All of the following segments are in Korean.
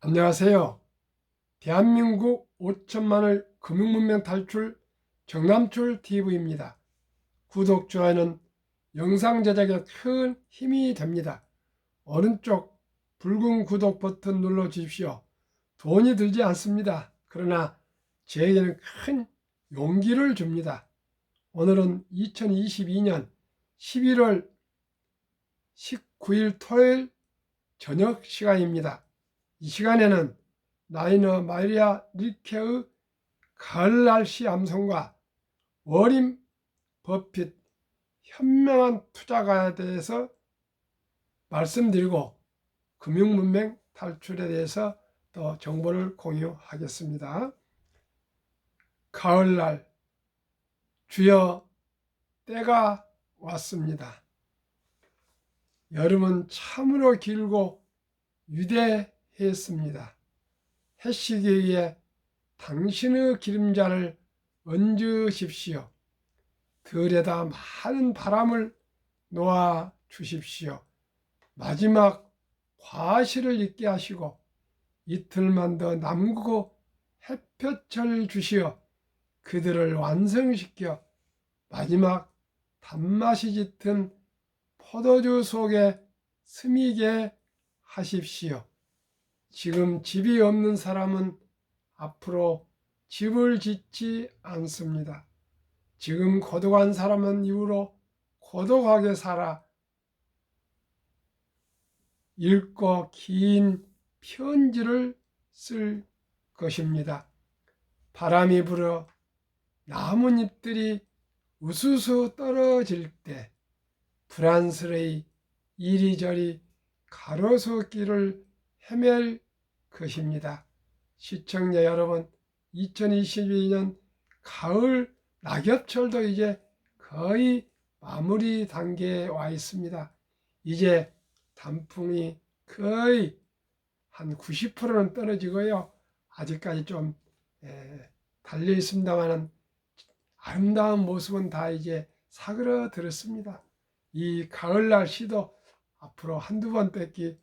안녕하세요. 대한민국 5천만을 금융문명 탈출 정남출TV입니다. 구독, 좋아요는 영상 제작에 큰 힘이 됩니다. 오른쪽 붉은 구독 버튼 눌러 주십시오. 돈이 들지 않습니다. 그러나 저에게는 큰 용기를 줍니다. 오늘은 2022년 11월 19일 토요일 저녁 시간입니다. 이 시간에는 라이너 마리아 릴케의 가을 날씨 암송과 워린 버핏 현명한 투자가에 대해서 말씀드리고 금융문맹 탈출에 대해서 또 정보를 공유하겠습니다. 가을날 주여 때가 왔습니다. 여름은 참으로 길고 위대했습니다. 해시기 위해 당신의 기름자를 얹으십시오. 들에다 많은 바람을 놓아 주십시오. 마지막 과실을 있게 하시고 이틀만 더 남고 햇볕을 주시어 그들을 완성시켜 마지막 단맛이 짙은 포도주 속에 스미게 하십시오. 지금 집이 없는 사람은 앞으로 집을 짓지 않습니다. 지금 고독한 사람은 이후로 고독하게 살아 읽고 긴 편지를 쓸 것입니다. 바람이 불어 나뭇잎들이 우수수 떨어질 때 불안스레이 이리저리 가로수길을 헤맬 것입니다. 시청자 여러분, 2022년 가을 낙엽철도 이제 거의 마무리 단계에 와 있습니다. 이제 단풍이 거의 한 90%는 떨어지고요. 아직까지 좀 달려 있습니다만은 아름다운 모습은 다 이제 사그러들었습니다. 이 가을 날씨도 앞으로 한두 번밖에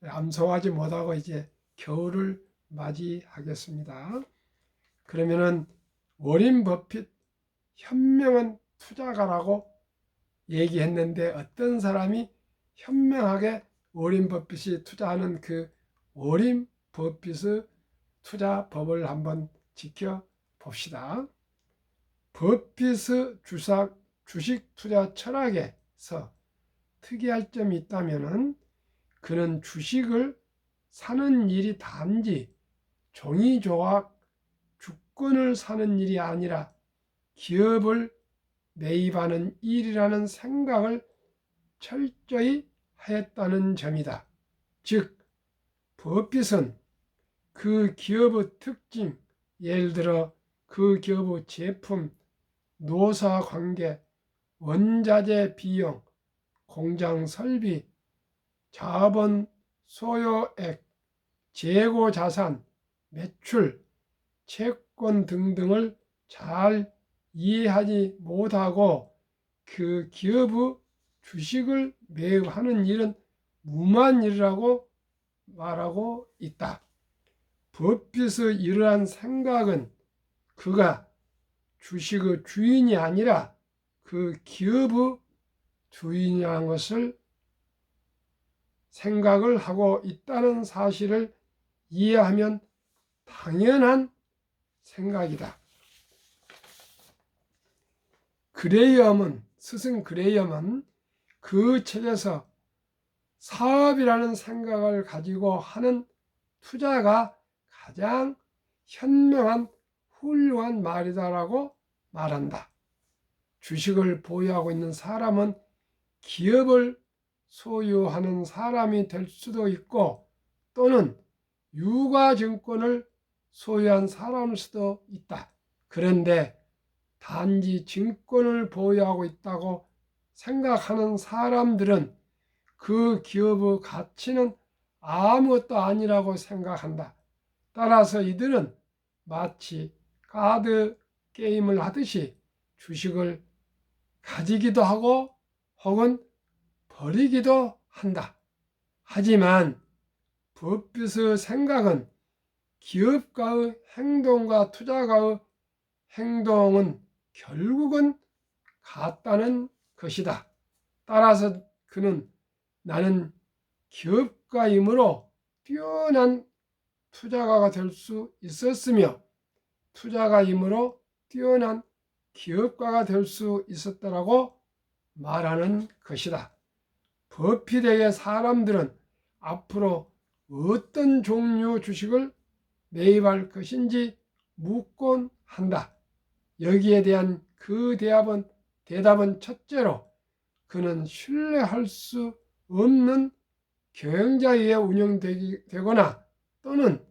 암송하지 못하고 이제 겨울을 맞이하겠습니다. 그러면은 워린 버핏 현명한 투자가라고 얘기했는데 어떤 사람이 현명하게 워린 버핏이 투자하는 그 워린 버핏의 투자법을 한번 지켜봅시다. 버핏의 주식 투자 철학에서 특이할 점이 있다면은 그는 주식을 사는 일이 단지 종이 조각 주권을 사는 일이 아니라 기업을 매입하는 일이라는 생각을 철저히 하였다는 점이다. 즉, 버핏은 그 기업의 특징, 예를 들어 그 기업의 제품, 노사 관계, 원자재 비용, 공장 설비, 자본 소요액, 재고 자산, 매출, 채권 등등을 잘 이해하지 못하고 그 기업의 주식을 매입하는 일은 무모한 일이라고 말하고 있다. 버핏의 이러한 생각은 그가 주식의 주인이 아니라 그 기업의 주인이라는 것을 생각을 하고 있다는 사실을 이해하면 당연한 생각이다. 스승 그레이엄은 그 책에서 사업이라는 생각을 가지고 하는 투자가 가장 현명한 훌륭한 말이다라고 말한다. 주식을 보유하고 있는 사람은 기업을 소유하는 사람이 될 수도 있고 또는 유가증권을 소유한 사람일 수도 있다. 그런데 단지 증권을 보유하고 있다고 생각하는 사람들은 그 기업의 가치는 아무것도 아니라고 생각한다. 따라서 이들은 마치 카드 게임을 하듯이 주식을 가지기도 하고 혹은 버리기도 한다. 하지만 법빗의 생각은 기업가의 행동과 투자가의 행동은 결국은 같다는 것이다. 따라서 그는 나는 기업가이므로 뛰어난 투자가가 될 수 있었으며 투자가이므로 뛰어난 기업가가 될 수 있었다라고 말하는 것이다. 버핏에게 사람들은 앞으로 어떤 종류 주식을 매입할 것인지 묻곤 한다. 여기에 대한 그 대답은 첫째로 그는 신뢰할 수 없는 경영자에 의해 운영되거나 또는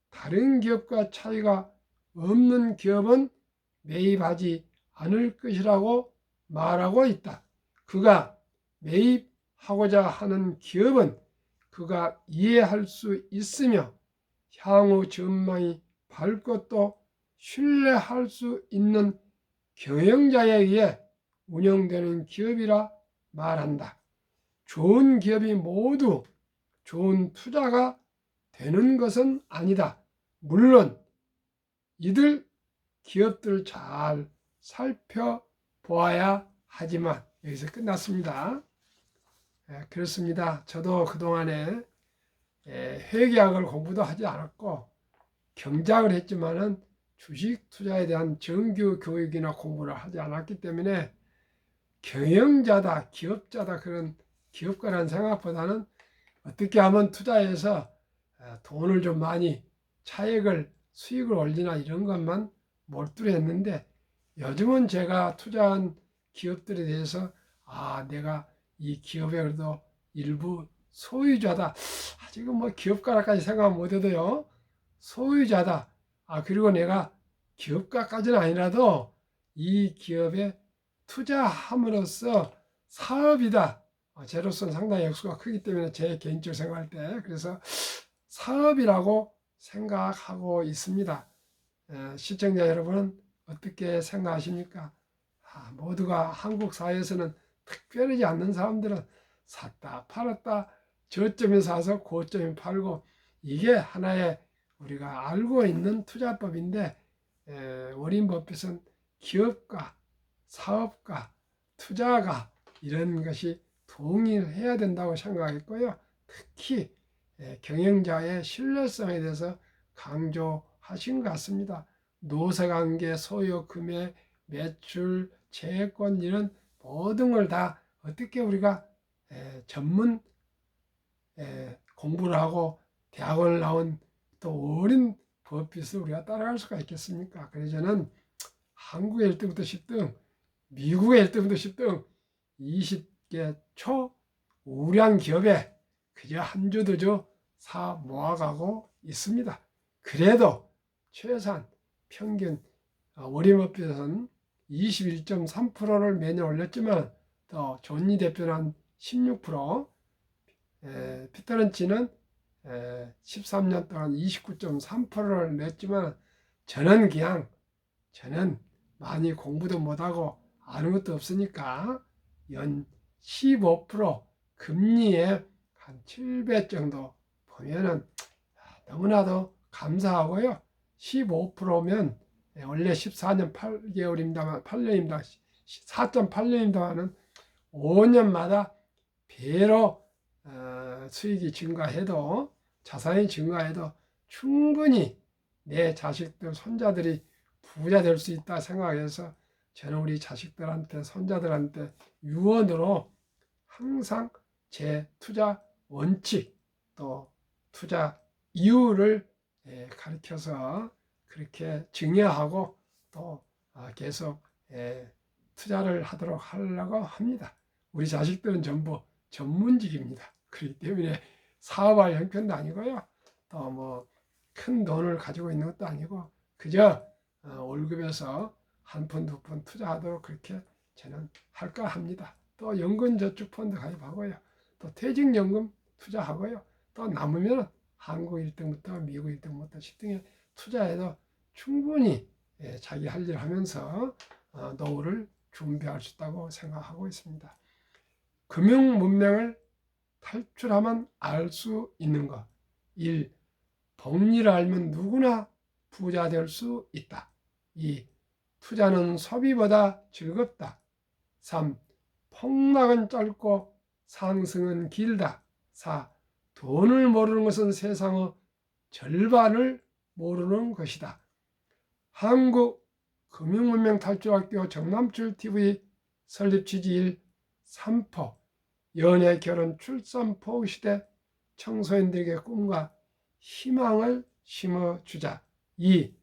다른 기업과 차이가 없는 기업은 매입하지 않을 것이라고 말하고 있다. 그가 매입하고자 하는 기업은 그가 이해할 수 있으며 향후 전망이 밝고 또 신뢰할 수 있는 경영자에 의해 운영되는 기업이라 말한다. 좋은 기업이 모두 좋은 투자가 되는 것은 아니다. 물론 이들 기업들을 잘 살펴보아야 하지만 여기서 끝났습니다. 그렇습니다. 저도 그동안에 회계학을 공부도 하지 않았고 경작을 했지만은 주식 투자에 대한 정규 교육이나 공부를 하지 않았기 때문에 경영자다, 기업자다 그런 기업가라는 생각보다는 어떻게 하면 투자해서 돈을 좀 많이 수익을 올리나 이런 것만 몰두를 했는데 요즘은 제가 투자한 기업들에 대해서 내가 이 기업에 그래도 일부 소유자다. 아직은 뭐 기업가라까지 생각 못해도요. 소유자다. 그리고 내가 기업가까지는 아니라도 이 기업에 투자함으로써 사업이다. 제로서는 상당히 액수가 크기 때문에 제 개인적으로 생각할 때 그래서 사업이라고 생각하고 있습니다. 시청자 여러분은 어떻게 생각하십니까? 모두가 한국 사회에서는 특별하지 않는 사람들은 샀다 팔았다 저점에 사서 고점에 팔고 이게 하나의 우리가 알고 있는 투자법인데 워린 버핏은 기업가, 사업가, 투자가 이런 것이 동일해야 된다고 생각했고요. 특히 경영자의 신뢰성에 대해서 강조하신 것 같습니다. 노사관계, 소유, 금액, 매출, 채권 이런 모든 걸 다 어떻게 우리가 전문 공부를 하고 대학원을 나온 또 어린 버핏을 우리가 따라갈 수가 있겠습니까? 그래서 저는 한국의 1등부터 10등, 미국의 1등부터 10등, 20개 초 우량 기업에 그저 한 주 두 주 사 모아가고 있습니다. 그래도 최소한 평균 워린 버핏은 21.3%를 매년 올렸지만 또 존니 대표는 16%, 피터 런치는 13년 동안 29.3%를 냈지만 저는 많이 공부도 못하고 아는 것도 없으니까 연 15% 금리에 한 7배 정도 보면은 너무나도 감사하고요. 15%면 원래 14년 8개월입니다만 8년입니다. 4.8년입니다만은 5년마다 배로 수익이 증가해도 자산이 증가해도 충분히 내 자식들 손자들이 부자 될 수 있다 생각해서 저는 우리 자식들한테 손자들한테 유언으로 항상 제 투자 원칙 또 투자 이유를 가르쳐서 그렇게 증여하고 또 계속 투자를 하려고 합니다. 우리 자식들은 전부 전문직입니다. 그렇기 때문에 사업할 형편도 아니고요. 또 뭐 큰 돈을 가지고 있는 것도 아니고 그저 월급에서 한 푼, 두 푼 투자하도록 그렇게 저는 할까 합니다. 또 연금저축펀드 가입하고요. 또 퇴직연금 투자하고요. 또 남으면 한국 1등부터 미국 1등부터 10등에 투자해도 충분히 자기 할 일 하면서 노후를 준비할 수 있다고 생각하고 있습니다. 금융 문명을 탈출하면 알 수 있는 것. 1. 복리를 알면 누구나 부자 될 수 있다. 2. 투자는 소비보다 즐겁다. 3. 폭락은 짧고 상승은 길다. 4. 돈을 모르는 것은 세상의 절반을 모르는 것이다. 한국금융문명탈출학교 정남출TV 설립 취지 1. 3포 연애, 결혼, 출산, 포기시대 청소년들에게 꿈과 희망을 심어주자. 2.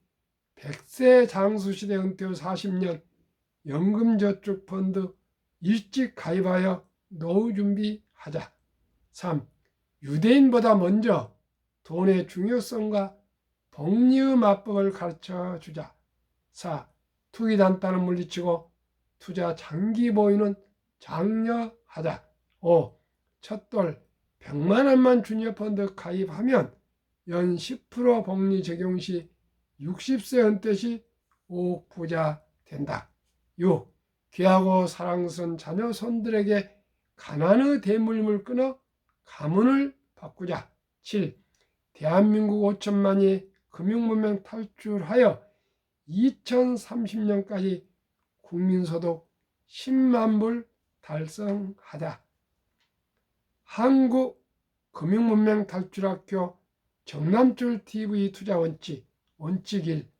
100세 장수시대 은퇴 후 40년 연금저축펀드 일찍 가입하여 노후 준비하자. 3. 유대인보다 먼저 돈의 중요성과 복리의 맞법을 가르쳐주자. 4. 투기 단단은 물리치고 투자 장기 보유는 장려하자. 5. 첫돌 100만 원만 주니어 펀드 가입하면 연 10% 복리 적용 시 60세 은퇴 시 5억 부자 된다. 6. 귀하고 사랑스러운 자녀 손들에게 가난의 대물림을 끊어 가문을 바꾸자. 7. 대한민국 5천만이 금융문명 탈출하여 2030년까지 국민소득 10만 불 달성하자. 한국금융문명탈출학교 정남출TV 투자 원칙 1.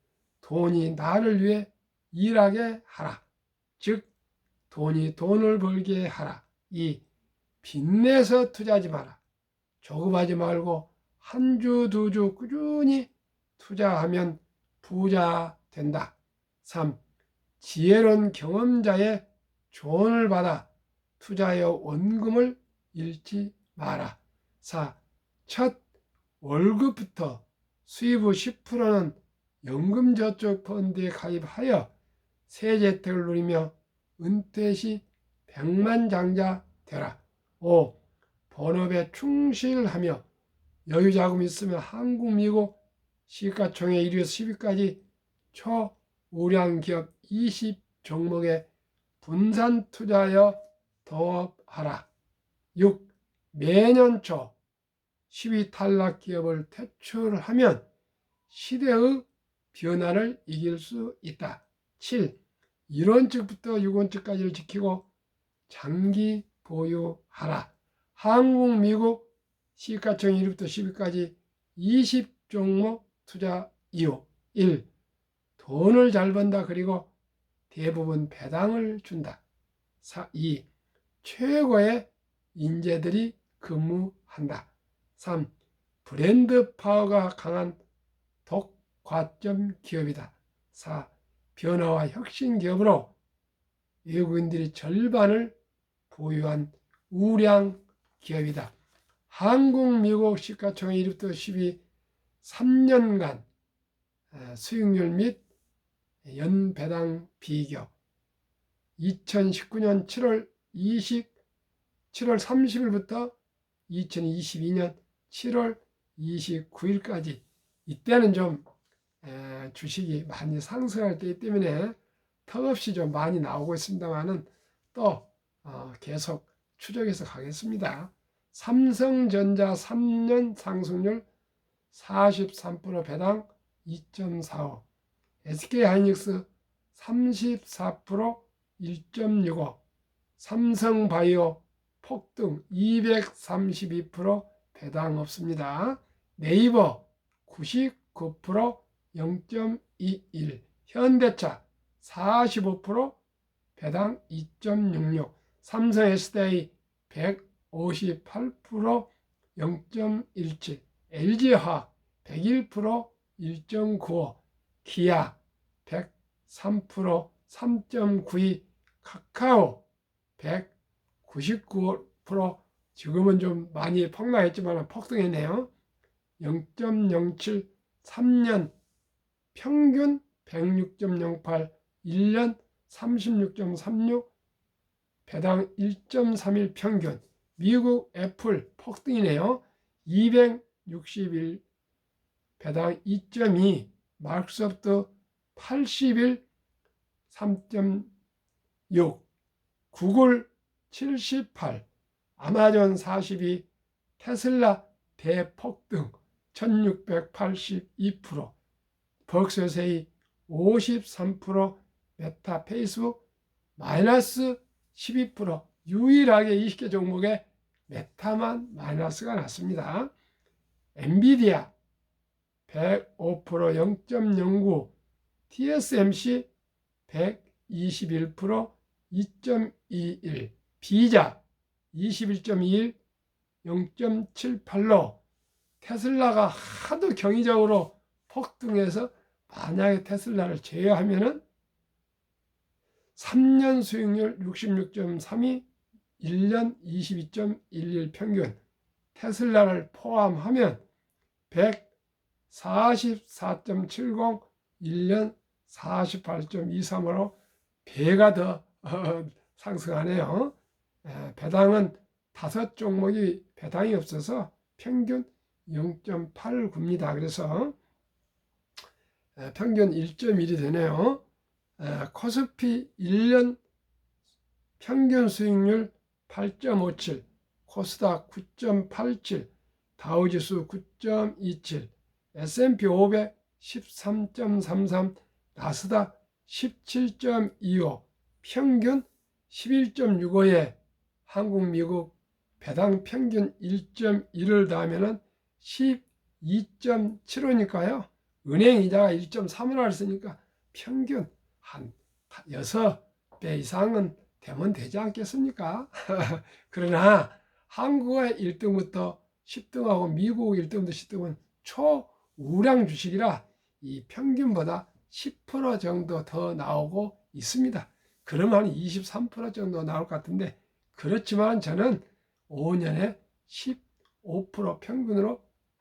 돈이 나를 위해 일하게 하라. 즉 돈이 돈을 벌게 하라. 2. 빚내서 투자하지 마라. 조급하지 말고 한 주, 두 주 꾸준히 투자하면 부자 된다. 3. 지혜로운 경험자의 조언을 받아 투자하여 원금을 잃지 마라. 4. 첫 월급부터 수입 후 10%는 연금저축펀드에 가입하여 세제 혜택을 누리며 은퇴 시 백만장자 되라. 5. 본업에 충실하며 여유자금이 있으면 한국, 미국 시가총액 1위에서 10위까지 초우량기업 20종목에 분산 투자하여 도업하라. 6. 매년 초 10위 탈락 기업을 퇴출하면 시대의 변화를 이길 수 있다. 7. 1원칙부터 6원칙까지를 지키고 장기 보유하라. 한국, 미국 시가총액 1위부터 10위까지 20종목 투자 이유. 1. 돈을 잘 번다. 그리고 대부분 배당을 준다. 2. 최고의 인재들이 근무한다. 3. 브랜드 파워가 강한 독과점 기업이다. 4. 변화와 혁신 기업으로 외국인들이 절반을 보유한 우량 기업이다. 한국, 미국 시가총액 1위부터 10위 3년간 수익률 및 연배당 비교. 2019년 7월 30일부터 2022년 7월 29일까지 이때는 좀 주식이 많이 상승할 때이기 때문에 턱없이 좀 많이 나오고 있습니다만은 또 계속 추적해서 가겠습니다. 삼성전자 3년 상승률 43% 배당 2.45, SK하이닉스 34% 1.65, 삼성바이오 폭등 232% 배당 없습니다. 네이버 99% 0.21, 현대차 45% 배당 2.66, 삼성 SDI 158% 0.17, LG화학 101% 1.95, 기아 103% 3.92, 카카오 199%, 지금은 좀 많이 폭락했지만 폭등했네요. 0.07, 3년 평균 106.08, 1년 36.36, 배당 1.31 평균. 미국 애플 폭등이네요. 261, 배당 2.2, 마이크로소프트 81, 3.6, 구글 78, 아마존 42, 테슬라 대폭등 1682%, 버크셔세이 53%, 메타, 페이스북 마이너스 12%, 유일하게 20개 종목에 메타만 마이너스가 났습니다. 엔비디아 105%, 0.09, TSMC 121%, 2.21, 비자 21.21, 0.78로 테슬라가 하도 경이적으로 폭등해서 만약에 테슬라를 제외하면은 3년 수익률 66.32, 1년 22.11 평균, 테슬라를 포함하면 144.70, 1년 48.23으로 배가 더 상승하네요. 배당은 5종목이 배당이 없어서 평균 0.89입니다. 그래서 평균 1.1이 되네요. 코스피 1년 평균 수익률 8.57, 코스닥 9.87, 다우지수 9.27, S&P 500 13.33, 나스닥 17.25, 평균 11.65에 한국, 미국 배당 평균 1.1을 더하면 12.75니까요. 은행 이자가 1.3을 했으니까 평균 한 6배 이상은 되면 되지 않겠습니까? 그러나 한국의 1등부터 10등하고 미국 1등부터 10등은 초우량 주식이라 이 평균보다 10% 정도 더 나오고 있습니다. 그러면 한 23% 정도 나올 것 같은데, 그렇지만 저는 5년에 15% 평균으로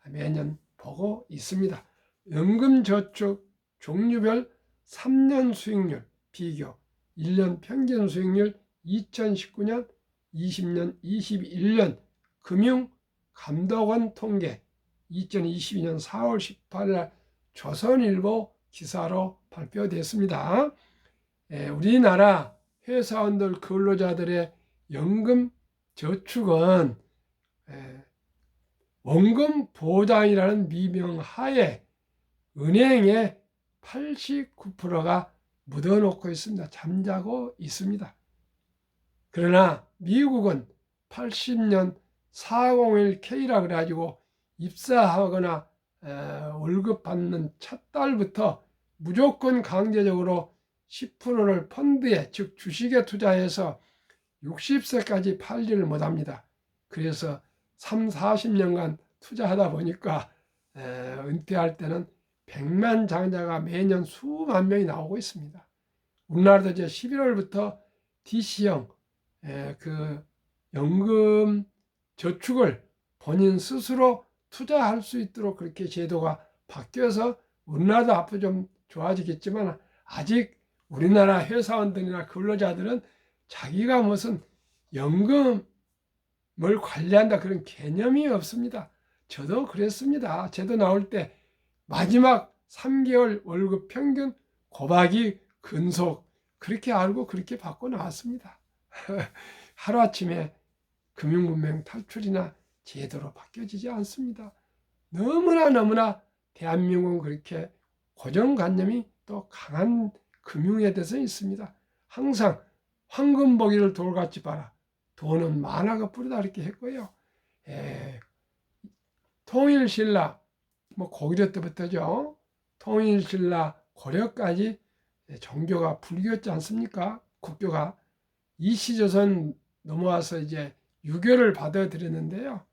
매년 보고 있습니다. 연금저축 종류별 3년 수익률 비교, 1년 평균 수익률 2019년, 20년, 21년 금융감독원 통계 2022년 4월 18일 조선일보 기사로 발표됐습니다. 우리나라 회사원들, 근로자들의 연금 저축은 원금 보장이라는 미명하에 은행에 89%가 묻어놓고 있습니다. 잠자고 있습니다. 그러나 미국은 80년 401K라 그래가지고 입사하거나 월급 받는 첫 달부터 무조건 강제적으로 10%를 펀드에, 즉 주식에 투자해서 60세까지 팔지를 못합니다. 그래서 3, 40년간 투자하다 보니까 은퇴할 때는 100만 장자가 매년 수만 명이 나오고 있습니다. 우리나라도 이제 11월부터 DC형 그 연금 저축을 본인 스스로 투자할 수 있도록 그렇게 제도가 바뀌어서 우리나라도 앞으로 좀 좋아지겠지만, 아직 우리나라 회사원들이나 근로자들은 자기가 무슨 연금을 관리한다 그런 개념이 없습니다. 저도 그랬습니다. 제도 나올 때 마지막 3개월 월급 평균 곱하기 근속 그렇게 알고 그렇게 받고 나왔습니다. 하루아침에 금융문명 탈출이나 제도로 바뀌어지지 않습니다. 너무나 대한민국은 그렇게 고정관념이 또 강한 금융에 대해서 있습니다. 항상 황금보기를 돌같이 봐라. 돈은 만화가 뿌리다 이렇게 했고요. 통일신라, 고구려 때부터죠. 통일신라, 고려까지 종교가 불교였지 않습니까? 국교가. 이시조선 넘어와서 이제 유교를 받아들였는데요.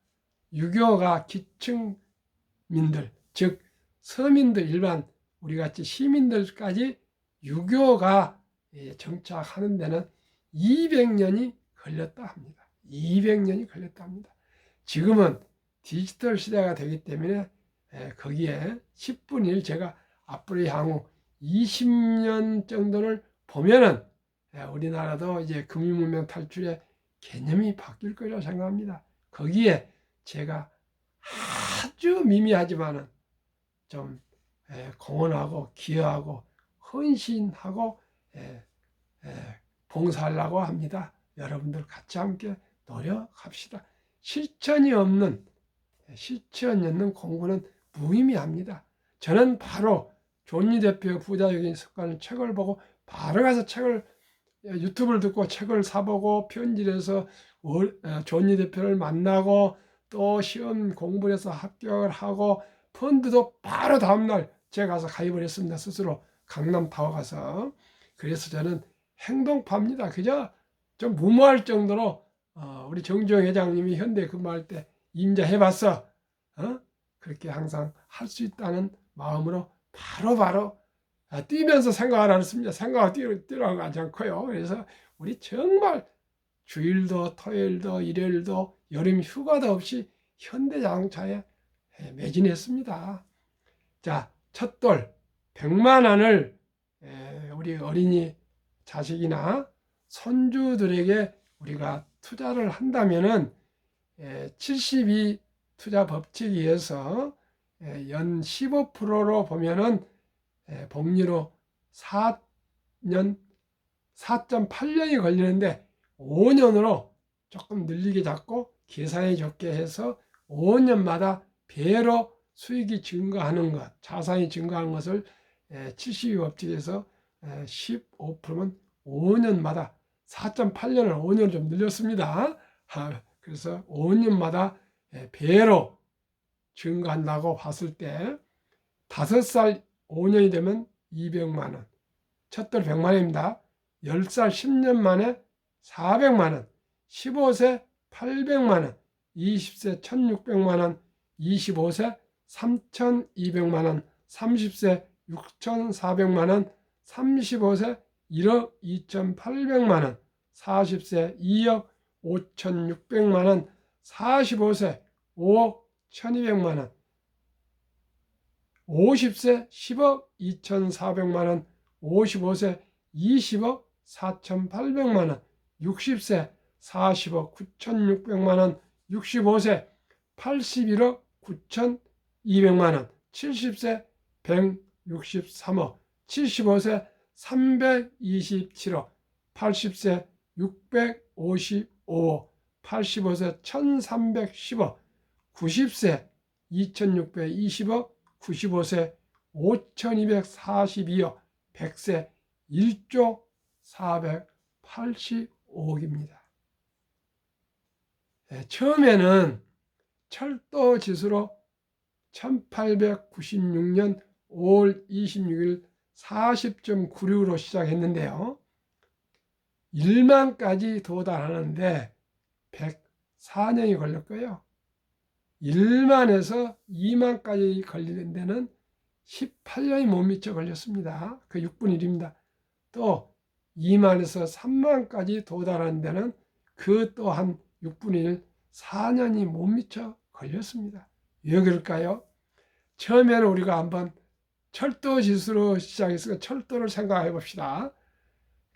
유교가 기층민들, 즉 서민들, 일반 우리같이 시민들까지 유교가 정착하는 데는 200년이 걸렸다 합니다. 200년이 걸렸다 합니다. 지금은 디지털 시대가 되기 때문에 거기에 10분 1 제가 앞으로 향후 20년 정도를 보면은 우리나라도 이제 금융문명 탈출의 개념이 바뀔 거라고 생각합니다. 거기에 제가 아주 미미하지만은 좀 공헌하고 기여하고 헌신하고 봉사하려고 합니다. 여러분들 같이 함께 노력합시다. 실천이 없는 공부는 무의미합니다. 저는 바로 존니 대표의 부자적인 습관 책을 보고 바로 가서 유튜브를 듣고 책을 사보고 편지해서 존니 대표를 만나고 또 시험 공부를 해서 합격을 하고 펀드도 바로 다음날 제가 가서 가입을 했습니다. 스스로 강남타워 가서. 그래서 저는 행동파입니다. 그저 좀 무모할 정도로 우리 정주영 회장님이 현대 근무할 때 임자해봤어. 그렇게 항상 할 수 있다는 마음으로 바로 뛰면서 생각을 안 했습니다. 생각을 뛰라고 하지 않고요. 그래서 우리 정말 주일도 토요일도 일요일도 여름 휴가도 없이 현대자동차에 매진했습니다. 자, 첫돌 100만 원을 우리 어린이 자식이나 손주들에게 우리가 투자를 한다면은 72 투자 법칙에 의해서 연 15%로 보면은 복리로 4.8년이 걸리는데 5년으로 조금 늘리게 잡고 계산이 적게 해서 5년마다 배로 수익이 증가하는 것, 자산이 증가하는 것을 72법칙에서 15%면 5년마다 4.8년을 5년을 좀 늘렸습니다. 그래서 5년마다 배로 증가한다고 봤을 때 5살 5년이 되면 200만 원, 첫돌 100만 원입니다. 10살 10년 만에 400만 원, 15세 800만 원, 20세 1600만 원, 25세 3200만 원, 30세 6400만 원, 35세 1억 2800만 원, 40세 2억 5600만 원, 45세 5억 1200만 원, 50세 10억 2400만 원, 55세 20억 4800만 원, 60세 40억 9600만 원, 65세 81억 9200만 원, 70세 163억, 75세 327억, 80세 655억, 85세 1310억, 90세 2620억, 95세 5242억, 100세 1조 485억입니다. 처음에는 철도 지수로 1896년 5월 26일 40.96으로 시작했는데요. 1만까지 도달하는데 104년이 걸렸고요. 1만에서 2만까지 걸리는 데는 18년이 못 미쳐 걸렸습니다. 그 6분의 1입니다. 또 2만에서 3만까지 도달하는 데는 그 또한 6분의 1, 4년이 못 미쳐 걸렸습니다. 왜 그럴까요? 처음에는 우리가 한번 철도 지수로 시작했으니까 철도를 생각해 봅시다.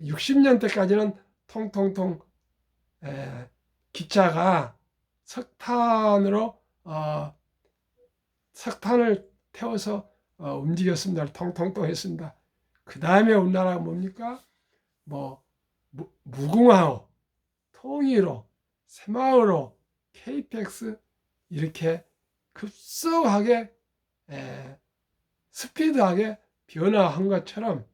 60년대까지는 통통통 기차가 석탄을 태워서 움직였습니다. 통통통 했습니다. 그 다음에 우리나라가 뭡니까? 무궁화호, 통일호, 새마을호, KPX 이렇게 급속하게 스피드하게 변화한 것처럼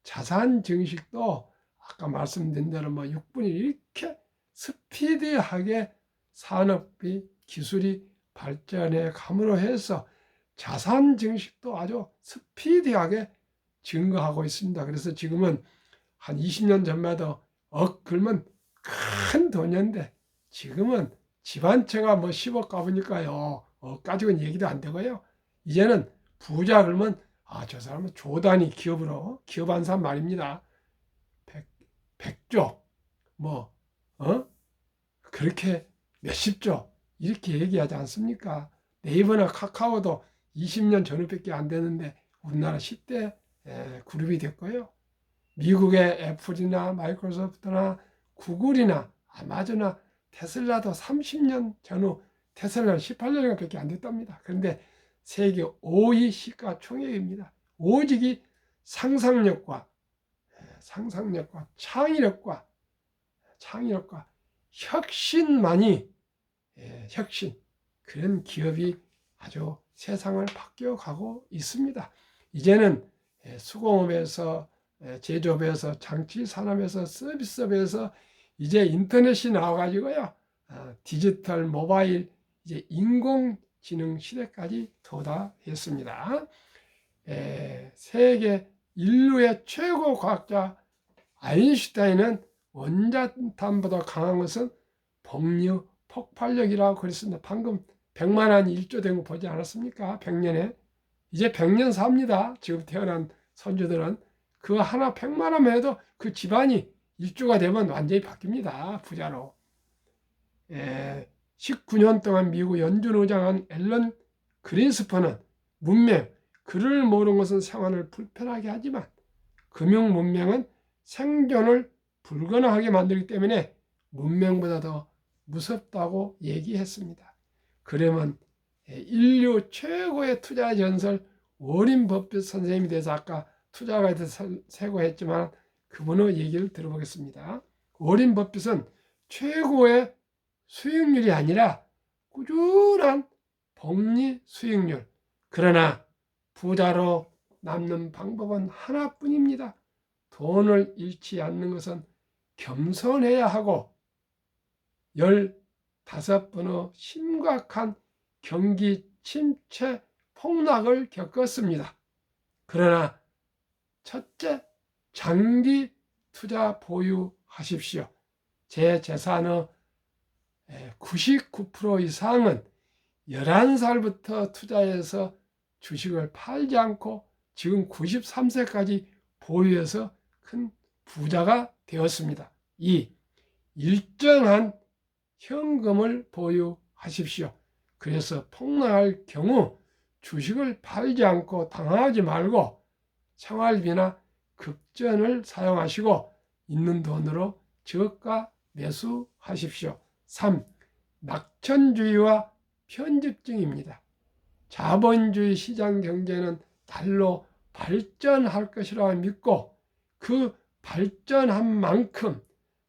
자산 증식도 아까 말씀드린 대로 6분의 1 이렇게 스피드하게 산업이 기술이 발전해 감으로 해서 자산 증식도 아주 스피드하게 증가하고 있습니다. 그래서 지금은 한 20년 전만 해도 걸면 큰 돈이었는데 지금은 집 한 채가 10억 가보니까요. 가지고는 얘기도 안 되고요. 이제는 부자 그러면 저 사람은 조단위 기업한 사람 말입니다. 100조 그렇게 몇십조 이렇게 얘기하지 않습니까? 네이버나 카카오도 20년 전후밖에 안 되는데 우리나라 10대 그룹이 됐고요. 미국의 애플이나 마이크로소프트나 구글이나 아마존이나 테슬라도 30년 전후 테슬라는 18년밖에 안 됐답니다. 그런데 세계 5위 시가총액입니다. 오직이 상상력과 창의력과 혁신만이 혁신 그런 기업이 아주 세상을 바뀌어가고 있습니다. 이제는 수공업에서 제조업에서 장치산업에서 서비스업에서 이제 인터넷이 나와가지고요, 디지털 모바일 이제 인공지능 시대까지 도달했습니다. 세계 인류의 최고 과학자 아인슈타인은 원자탄보다 강한 것은 복류 폭발력이라고 그랬습니다. 방금 100만한 1조 된 거 보지 않았습니까? 100년에. 이제 100년 삽니다. 지금 태어난 선조들은. 그거 하나 100만하면 해도 그 집안이 1조가 되면 완전히 바뀝니다. 부자로. 19년 동안 미국 연준의장한 앨런 그린스퍼는 문명, 글을 모르는 것은 생활을 불편하게 하지만 금융 문명은 생존을 불가능하게 만들기 때문에 문명보다 더 무섭다고 얘기했습니다. 그러면 인류 최고의 투자 전설 워린 버핏 선생님에 대해서 아까 투자가에 대해서 세고했지만 그분의 얘기를 들어보겠습니다. 워린 버핏은 최고의 수익률이 아니라 꾸준한 복리 수익률, 그러나 부자로 남는 방법은 하나뿐입니다. 돈을 잃지 않는 것은 겸손해야 하고 15번의 심각한 경기 침체 폭락을 겪었습니다. 그러나 첫째, 장기 투자 보유하십시오. 제 재산의 99% 이상은 11살부터 투자해서 주식을 팔지 않고 지금 93세까지 보유해서 큰 부자가 되었습니다. 2. 일정한 현금을 보유하십시오. 그래서 폭락할 경우 주식을 팔지 않고 당황하지 말고 생활비나 급전을 사용하시고 있는 돈으로 저가 매수하십시오. 3. 낙천주의와 편집증입니다. 자본주의 시장 경제는 날로 발전할 것이라고 믿고 그 발전한 만큼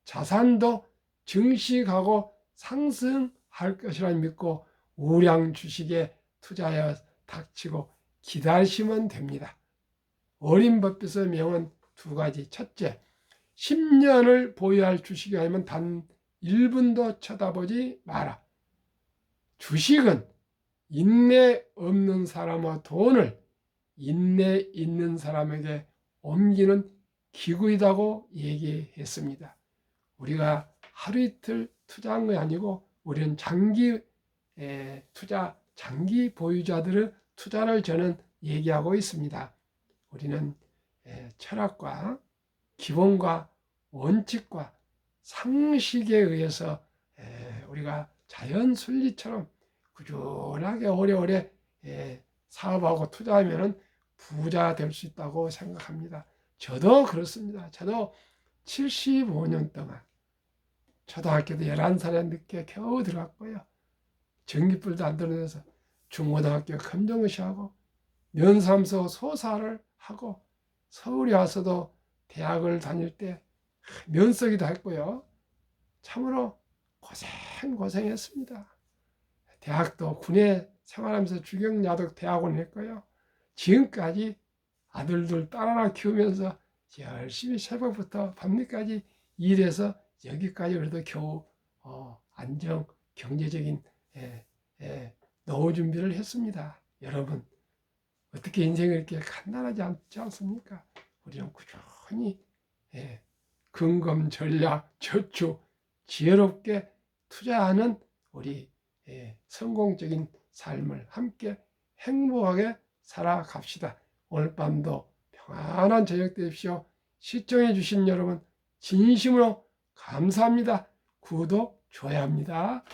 자산도 증식하고 상승할 것이라고 믿고 우량 주식에 투자하여 닥치고 기다리시면 됩니다. 워린 버핏의 명언 2가지. 첫째, 10년을 보유할 주식이 아니면 단 1분도 쳐다보지 마라. 주식은 인내 없는 사람의 돈을 인내 있는 사람에게 옮기는 기구이라고 얘기했습니다. 우리가 하루 이틀 투자한 게 아니고 우리는 장기 투자, 장기 보유자들의 투자를 저는 얘기하고 있습니다. 우리는 철학과 기본과 원칙과 상식에 의해서 우리가 자연 순리처럼 꾸준하게 오래오래 사업하고 투자하면 부자 될 수 있다고 생각합니다. 저도 그렇습니다. 저도 75년 동안 초등학교도 11살에 늦게 겨우 들어갔고요. 전기불도 안 들어내서 중고등학교 검정고시하고 면사무소 소사를 하고 서울에 와서도 대학을 다닐 때 면서기도 했고요. 참으로 고생했습니다. 대학도 군에 생활하면서 주경야독 대학원 했고요. 지금까지 아들들 딸 키우면서 열심히 새벽부터 밤늦게까지 일해서 여기까지 그래도 겨우 안정 경제적인 노후 준비를 했습니다. 여러분 어떻게 인생을 이렇게 간단하지 않지 않습니까? 우리는 꾸준히 근검 전략 저축 지혜롭게 투자하는 우리 성공적인 삶을 함께 행복하게 살아갑시다. 오늘 밤도 평안한 저녁 되십시오. 시청해 주신 여러분 진심으로 감사합니다. 구독, 좋아요합니다.